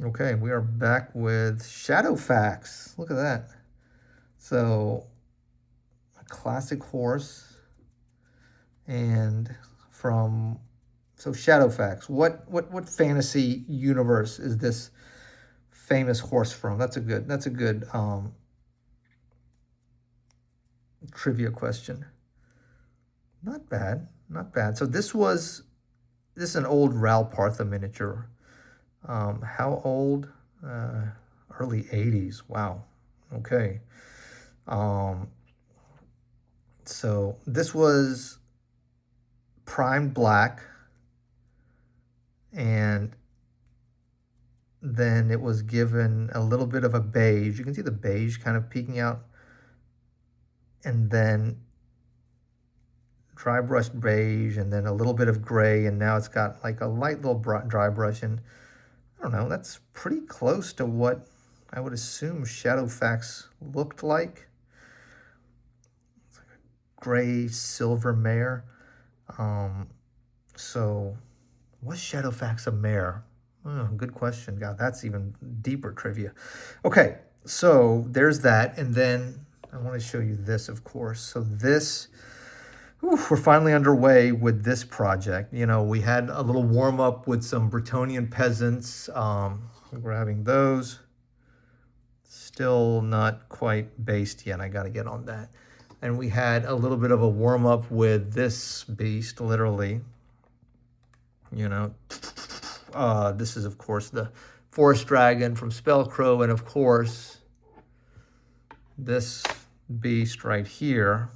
Okay, we are back with Shadowfax. Look at that. So, a classic horse, and from Shadowfax. What fantasy universe is this famous horse from? That's a good trivia question. Not bad, not bad. So this is an old Ral Partha miniature. How old? Early 80s. Wow. Okay. Um, so this was primed black, and then it was given a little bit of a beige. You can see the beige kind of peeking out, and then dry brushed beige, and then a little bit of gray, and now it's got like a light little dry brush. And I don't know, that's pretty close to what I would assume Shadowfax looked like. It's like a gray silver mare. So was Shadowfax a mare? Oh, good question. God, that's even deeper trivia. Okay, so there's that. And then I want to show you this, of course. So this, we're finally underway with this project. You know, we had a little warm up with some Bretonnian peasants. Grabbing those. Still not quite based yet. I got to get on that. And we had a little bit of a warm up with this beast, literally. You know, this is, of course, the Forest Dragon from Spellcrow, and of course, this beast right here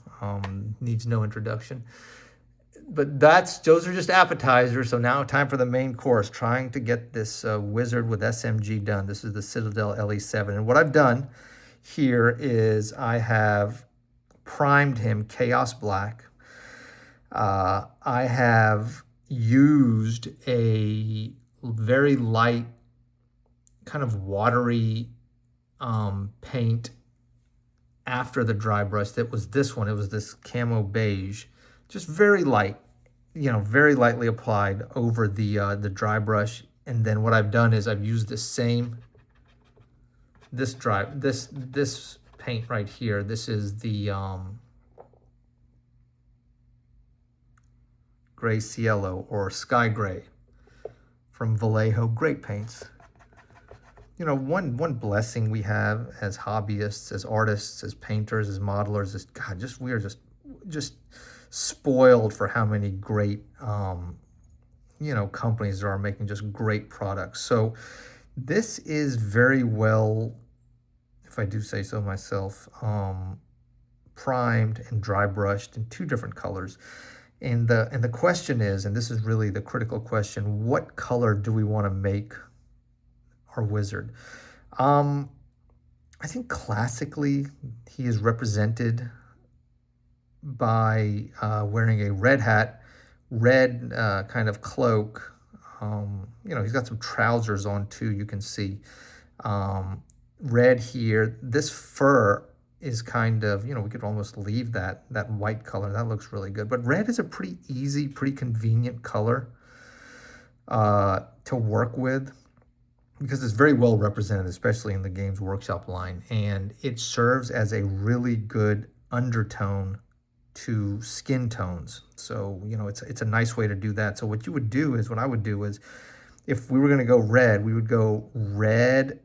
needs no introduction. But those are just appetizers. So now time for the main course, trying to get this wizard with SMG done. This is the Citadel LE7. And what I've done here is I have primed him Chaos Black. I have used a very light, kind of watery paint after the dry brush. That was this one. It was this camo beige, just very light, you know, very lightly applied over the dry brush. And then what I've done is I've used the same this paint right here. This is the Gray Cielo or Sky Gray from Vallejo Great Paints. You know, one blessing we have as hobbyists, as artists, as painters, as modelers is, God, we are just spoiled for how many great you know, companies there are making just great products. So this is very well, if I do say so myself, primed and dry brushed in two different colors. And the question is, and this is really the critical question, what color do we want to make our wizard? I think classically he is represented by wearing a red hat, red kind of cloak. You know, he's got some trousers on too, you can see. Red here. This fur is kind of, you know, we could almost leave that white color. That looks really good. But red is a pretty easy, pretty convenient color to work with, because it's very well represented, especially in the Games Workshop line. And it serves as a really good undertone to skin tones. So, you know, it's a nice way to do that. So what you would do is, what I would do is, if we were going to go red, we would go red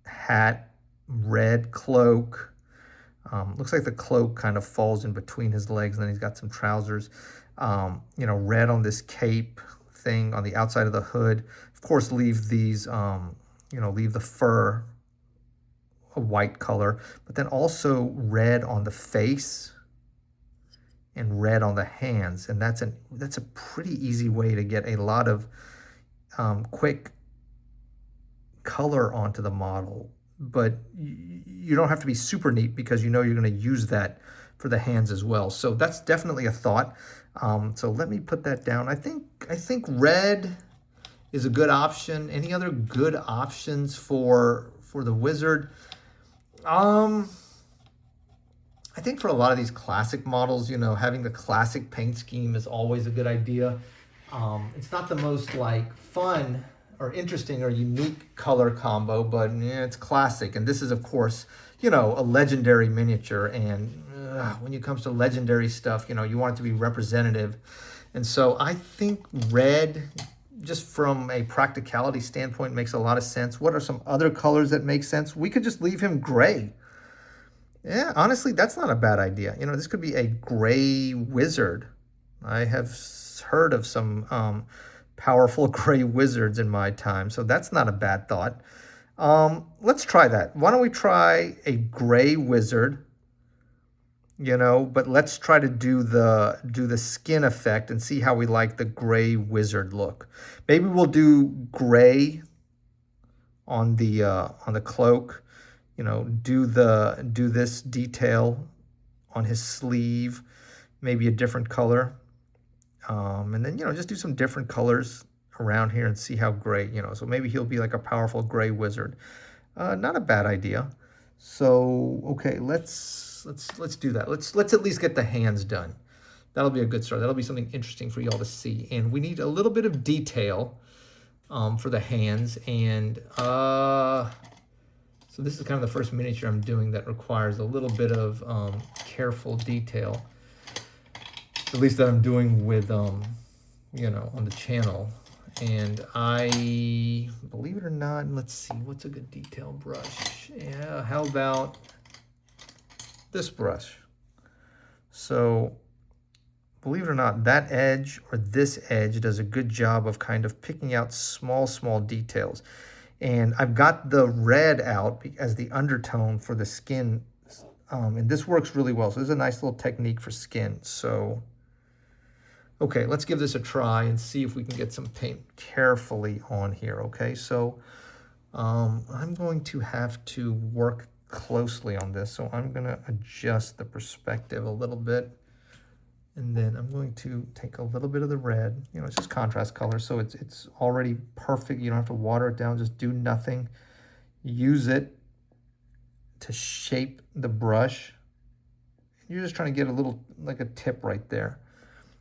hat, red cloak. Looks like the cloak kind of falls in between his legs, and then he's got some trousers. You know, red on this cape thing on the outside of the hood. Of course, leave these, you know, leave the fur a white color, but then also red on the face and red on the hands. And that's a pretty easy way to get a lot of quick color onto the model. But you don't have to be super neat, because you know you're going to use that for the hands as well. So that's definitely a thought. So let me put that down. I think red is a good option. Any other good options for the wizard? I think for a lot of these classic models, you know, having the classic paint scheme is always a good idea. It's not the most like fun or interesting or unique color combo, but yeah, it's classic. And this is, of course, you know, a legendary miniature. And when it comes to legendary stuff, you know, you want it to be representative. And so I think red, just from a practicality standpoint, makes a lot of sense. What are some other colors that make sense? We could just leave him gray. Yeah, honestly, that's not a bad idea. You know, this could be a gray wizard. I have heard of some powerful gray wizards in my time, so that's not a bad thought. Let's try that. Why don't we try a gray wizard, you know, but let's try to do the skin effect and see how we like the gray wizard look. Maybe we'll do gray on the cloak, you know, do this detail on his sleeve, maybe a different color. And then, you know, just do some different colors around here and see how gray, you know, so maybe he'll be like a powerful gray wizard. Not a bad idea. So, okay, let's do that. Let's at least get the hands done. That'll be a good start. That'll be something interesting for y'all to see. And we need a little bit of detail for the hands. And so this is kind of the first miniature I'm doing that requires a little bit of careful detail. At least that I'm doing with, you know, on the channel. And I, believe it or not, let's see, what's a good detail brush? Yeah, how about this brush? So, believe it or not, that edge or this edge does a good job of kind of picking out small details. And I've got the red out as the undertone for the skin. And this works really well. So this is a nice little technique for skin. So, okay, let's give this a try and see if we can get some paint carefully on here, okay? So I'm going to have to work closely on this. So I'm gonna adjust the perspective a little bit. And then I'm going to take a little bit of the red, you know, it's just contrast color. So it's already perfect. You don't have to water it down, just do nothing. Use it to shape the brush. You're just trying to get a little, like a tip right there.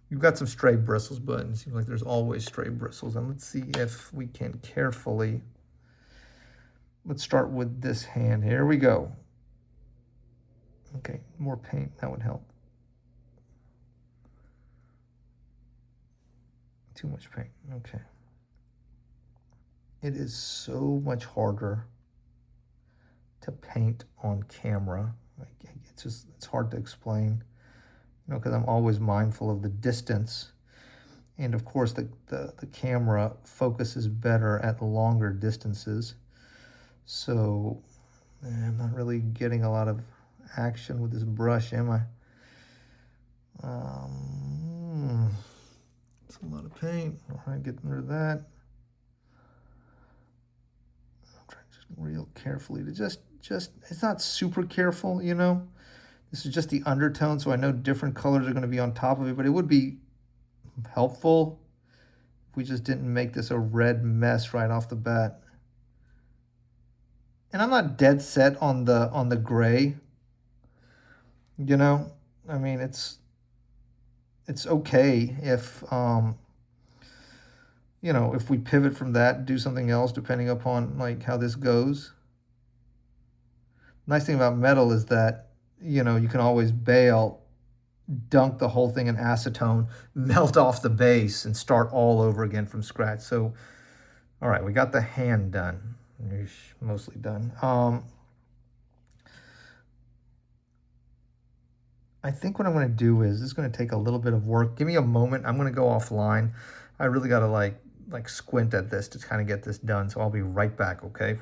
You've got some stray bristles, but it seems like there's always stray bristles. And let's see if we can carefully, let's start with this hand. Here we go. Okay, more paint, that would help. Too much paint, okay. It is so much harder to paint on camera. Like, it's hard to explain. You know, because I'm always mindful of the distance. And of course, the camera focuses better at longer distances. So I'm not really getting a lot of action with this brush, am I? It's a lot of paint. All right, get rid of that. I'm trying just real carefully to just, it's not super careful, you know? This is just the undertone, so I know different colors are going to be on top of it, but it would be helpful if we just didn't make this a red mess right off the bat. And I'm not dead set on the gray. You know, I mean, it's okay if you know, if we pivot from that and do something else depending upon like how this goes. Nice thing about metal is that, you know, you can always bail, dunk the whole thing in acetone, melt off the base, and start all over again from scratch. So, all right, we got the hand done. Mostly done. I think what I'm going to do is, this is going to take a little bit of work. Give me a moment. I'm going to go offline. I really got to like squint at this to kind of get this done. So I'll be right back, okay?